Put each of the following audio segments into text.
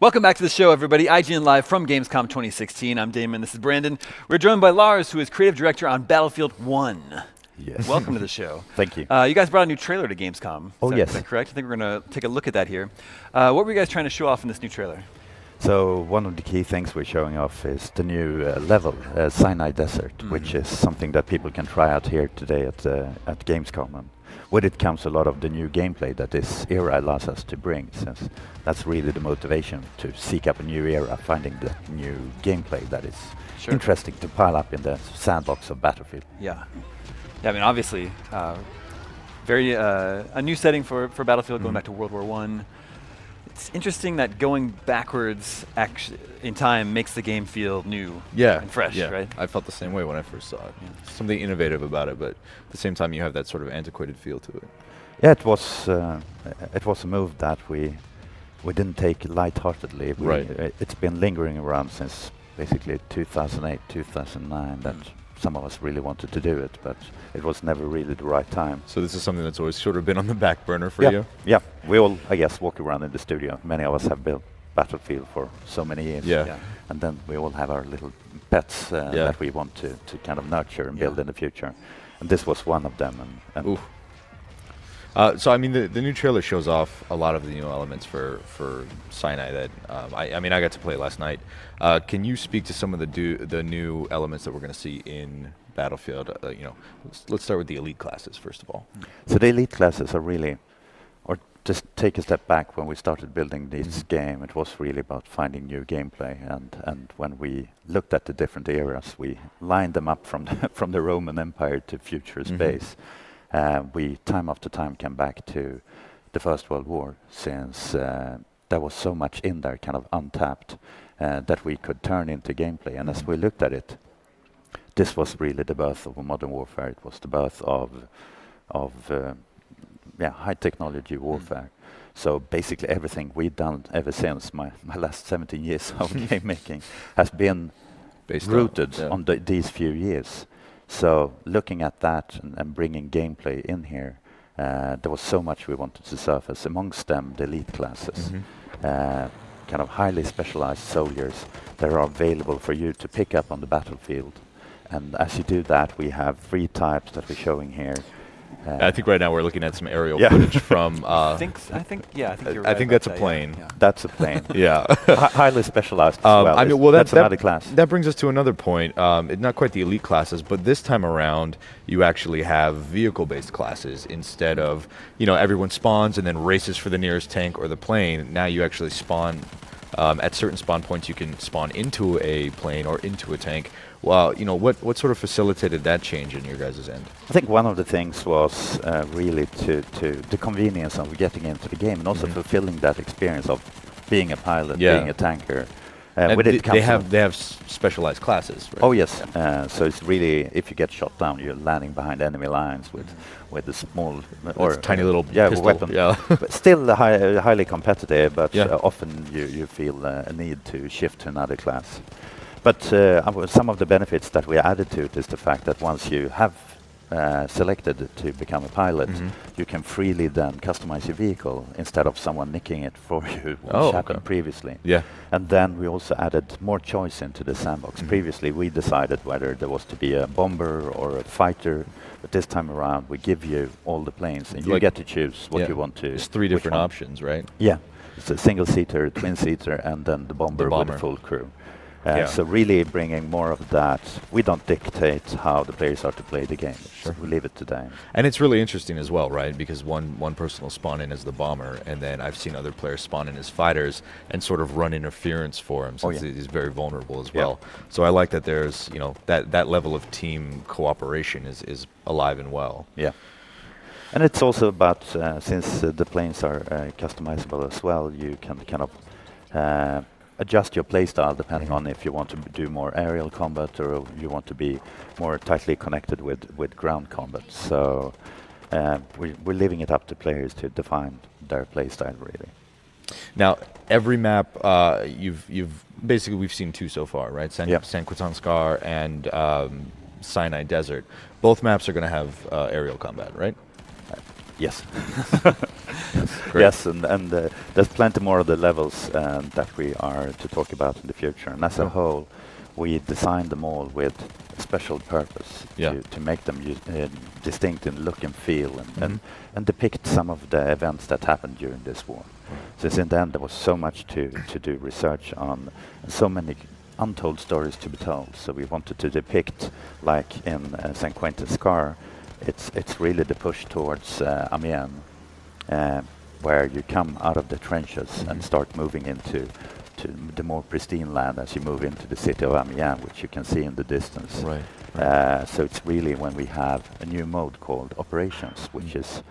Welcome back to the show, everybody. IGN Live from Gamescom 2016. I'm Damon, this is Brandon. We're joined by Lars, who is creative director on Battlefield 1. Yes. Welcome to the show. Thank you. You guys brought a new trailer to Gamescom. Yes. Is that correct? I think we're going to take a look at that here. What were you guys trying to show off in this new trailer? So one of the key things we're showing off is the new level, Sinai Desert, which is something that people can try out here today at Gamescom. And with it comes a lot of the new gameplay that this era allows us to bring, since that's really the motivation to seek up a new era, finding the new gameplay that is interesting to pile up in the sandbox of Battlefield. Yeah. Yeah, I mean, obviously, very a new setting for Battlefield, going back to World War I. It's interesting that going backwards in time makes the game feel new and fresh, right? I felt the same way when I first saw it. Something innovative about it, but at the same time you have that sort of antiquated feel to it. Yeah, it was a move that we didn't take lightheartedly. It's been lingering around since basically 2008, 2009 that some of us really wanted to do it, but it was never really the right time. So this is something that's always sort of been on the back burner for you? Yeah, we all, I guess, walk around in the studio. Many of us have built Battlefield for so many years. And then we all have our little pets that we want to kind of nurture and build in the future. And this was one of them. So I mean, the new trailer shows off a lot of the new elements for Sinai that I mean, I got to play last night. Can you speak to some of the new elements that we're going to see in Battlefield? Let's start with the elite classes first of all. So the elite classes are really, or just take a step back. When we started building this game, it was really about finding new gameplay. And when we looked at the different eras, we lined them up from the Roman Empire to future space. We time after time came back to the First World War, since there was so much in there kind of untapped that we could turn into gameplay. And as we looked at it, this was really the birth of modern warfare. It was the birth of high technology warfare. So basically everything we've done ever since my last 17 years of game making has been rooted on these few years. So looking at that and bringing gameplay in here, there was so much we wanted to surface. Amongst them, the elite classes, kind of highly specialized soldiers that are available for you to pick up on the battlefield. And as you do that, we have 3 types that we're showing here. I think right now we're looking at some aerial footage from. I think you're right. I think that's a plane. That's a plane. Highly specialized as well. I mean, that's another class. That brings us to another point. Not quite the elite classes, but this time around, you actually have vehicle-based classes instead of everyone spawns and then races for the nearest tank or the plane. Now you actually spawn. At certain spawn points, you can spawn into a plane or into a tank. Well, what sort of facilitated that change in your guys' end? I think one of the things was really to the convenience of getting into the game and also fulfilling that experience of being a pilot, being a tanker. They have specialized classes, right? Oh yes. So it's really, if you get shot down, you're landing behind enemy lines with a small or tiny little pistol. Weapon. But still highly competitive. But often you feel a need to shift to another class. But some of the benefits that we added to it is the fact that once you have selected to become a pilot, you can freely then customize your vehicle instead of someone nicking it for you, which happened previously. And then we also added more choice into the sandbox. Previously, we decided whether there was to be a bomber or a fighter, but this time around, we give you all the planes, and you get to choose what you want to. There's 3 different options, right? Yeah, it's a single-seater, twin-seater, and then the bomber with a full crew. So really bringing more of that. We don't dictate how the players are to play the game. We leave it to them. And it's really interesting as well, right? Because one person will spawn in as the bomber, and then I've seen other players spawn in as fighters and sort of run interference for him, since he's very vulnerable as well. So I like that there's that level of team cooperation is alive and well. And it's also about since the planes are customizable as well, you can kind of adjust your playstyle depending on if you want to do more aerial combat or you want to be more tightly connected with ground combat. So we're leaving it up to players to define their playstyle really. Now, every map you've basically we've seen 2 so far, right? San Quentin and Sinai Desert. Both maps are going to have aerial combat, right? Yes. Great. Yes, and there's plenty more of the levels that we are to talk about in the future. And as a whole, we designed them all with a special purpose to make them distinct in look and feel and depict some of the events that happened during this war. Since in the end there was so much to do research on, so many untold stories to be told. So we wanted to depict, like in St. Quentin's Scar, it's really the push towards Amiens, where you come out of the trenches and start moving into the more pristine land as you move into the city of Amiens, which you can see in the distance. Right. So it's really when we have a new mode called operations, which is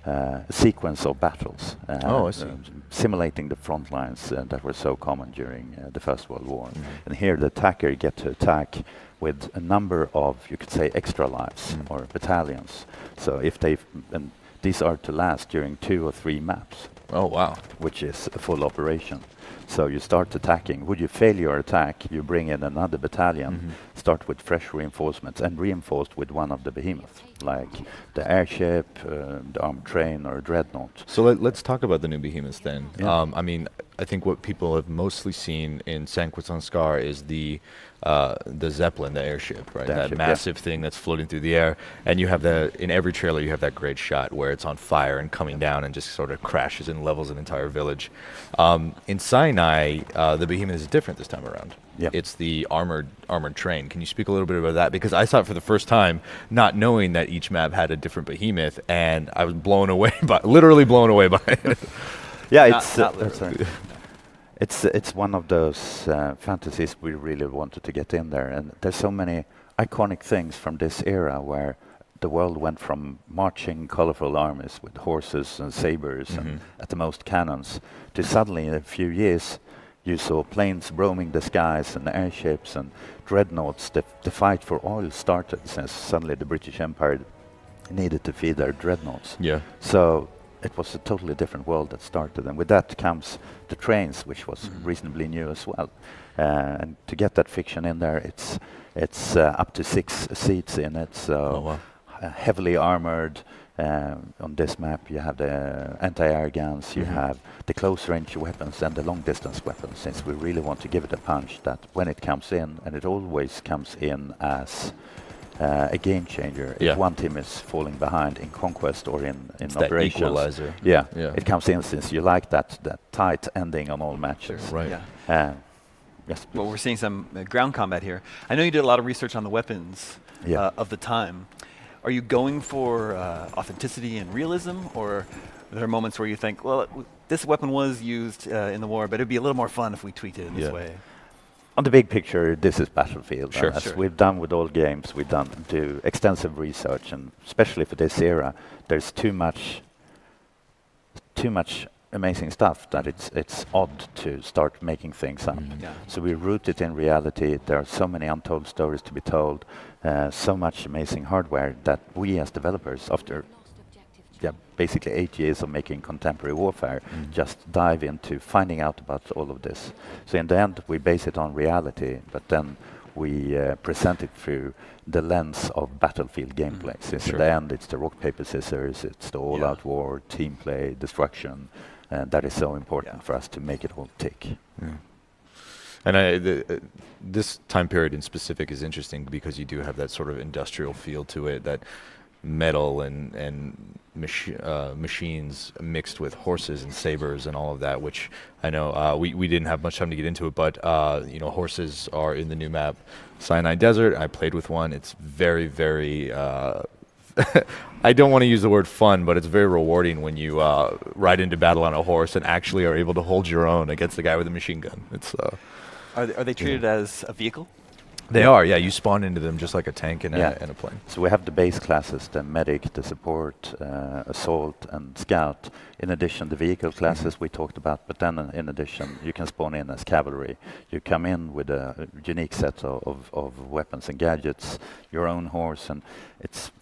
a sequence of battles, I see. Simulating the front lines that were so common during the First World War. And here the attacker get to attack with a number of, you could say, extra lives or battalions. So if and these are to last during 2 or 3 maps. Oh, wow. Which is a full operation. So you start attacking. Would you fail your attack, you bring in another battalion, start with fresh reinforcements, and reinforced with one of the behemoths, like the airship, the armed train, or dreadnought. So let's talk about the new behemoths then. Yeah. I mean, I think what people have mostly seen in St. Quentin's Scar is the Zeppelin, the airship, right? That massive thing that's floating through the air. And you have in every trailer, you have that great shot where it's on fire and coming down and just sort of crashes and levels an entire village. In Sinai, the behemoth is different this time around. Yeah. It's the armored train. Can you speak a little bit about that? Because I saw it for the first time, not knowing that each map had a different behemoth, and I was literally blown away by it. Yeah, it's one of those fantasies we really wanted to get in there, and there's so many iconic things from this era where the world went from marching colorful armies with horses and sabers and at the most cannons to suddenly in a few years you saw planes roaming the skies and airships and dreadnoughts. The fight for oil started since suddenly the British Empire needed to feed their dreadnoughts. Yeah. So it was a totally different world that started, and with that comes the trains, which was reasonably new as well. And to get that fiction in there, it's up to 6 seats in it, so heavily armored. On this map you have the anti-air guns, you have the close-range weapons and the long-distance weapons, since we really want to give it a punch that when it comes in, and it always comes in as a game changer. If one team is falling behind in conquest or in operations, that equalizer. Yeah, it comes in since you like that tight ending on all matches. Sure, right. Yeah. Yes. Well, we're seeing some ground combat here. I know you did a lot of research on the weapons of the time. Are you going for authenticity and realism, or are there moments where you think, well, this weapon was used in the war, but it'd be a little more fun if we tweaked it in this way? On the big picture, this is Battlefield. Sure. As we've done with all games, we do extensive research, and especially for this era, there's too much amazing stuff that it's odd to start making things up. So we root it in reality. There are so many untold stories to be told, so much amazing hardware that we as developers, after basically 8 years of making contemporary warfare, just dive into finding out about all of this. So in the end, we base it on reality, but then we present it through the lens of Battlefield gameplay. Since in the end, it's the rock, paper, scissors, it's the all-out war, team play, destruction, and that is so important for us to make it all tick. And this time period in specific is interesting because you do have that sort of industrial feel to it, that metal and machines mixed with horses and sabers and all of that, which I know we didn't have much time to get into it, but horses are in the new map Sinai Desert. I played with one. It's very, very I don't want to use the word fun, but it's very rewarding when you ride into battle on a horse and actually are able to hold your own against the guy with a machine gun. It's Are they treated as a vehicle? They are, yeah. You spawn into them just like a tank and a plane. So we have the base classes, the medic, the support, assault, and scout. In addition, the vehicle classes we talked about, but then in addition, you can spawn in as cavalry. You come in with a unique set of weapons and gadgets, your own horse, and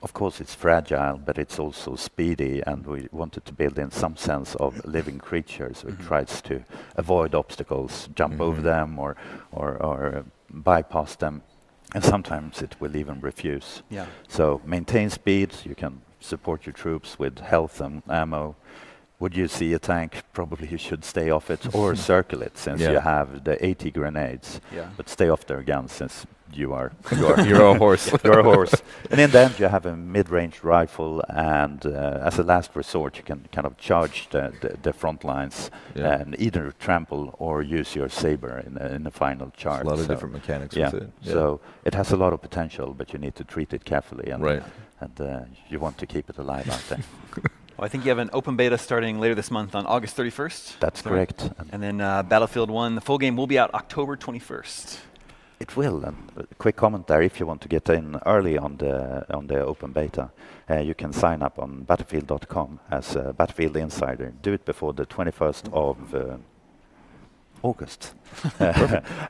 of course it's fragile, but it's also speedy, and we wanted to build in some sense of living creatures. It tries to avoid obstacles, jump over them, or bypass them, and sometimes it will even refuse. So maintain speed, you can support your troops with health and ammo, Would you see a tank? Probably you should stay off it or circle it, since you have the 80 grenades. Yeah. But stay off their guns, since you're a horse. You're a horse. And in the end, you have a mid-range rifle, and as a last resort, you can kind of charge the front lines and either trample or use your saber in the final charge. A lot of different mechanics with it. Yeah. So it has a lot of potential, but you need to treat it carefully, and Right. and you want to keep it alive out there. Well, I think you have an open beta starting later this month on August 31st. That's Is that right? correct. And then Battlefield 1, the full game will be out October 21st. It will. And a quick comment there: if you want to get in early on the open beta, you can sign up on Battlefield.com as a Battlefield Insider. Do it before the 21st of August,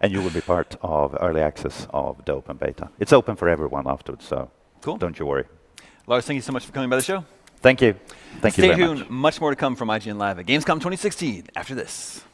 and you will be part of early access of the open beta. It's open for everyone afterwards, so Cool. don't you worry. Lars, thank you so much for coming by the show. Thank you. Thank you Stay very tuned. much. Much more to come from IGN Live at Gamescom 2016 after this.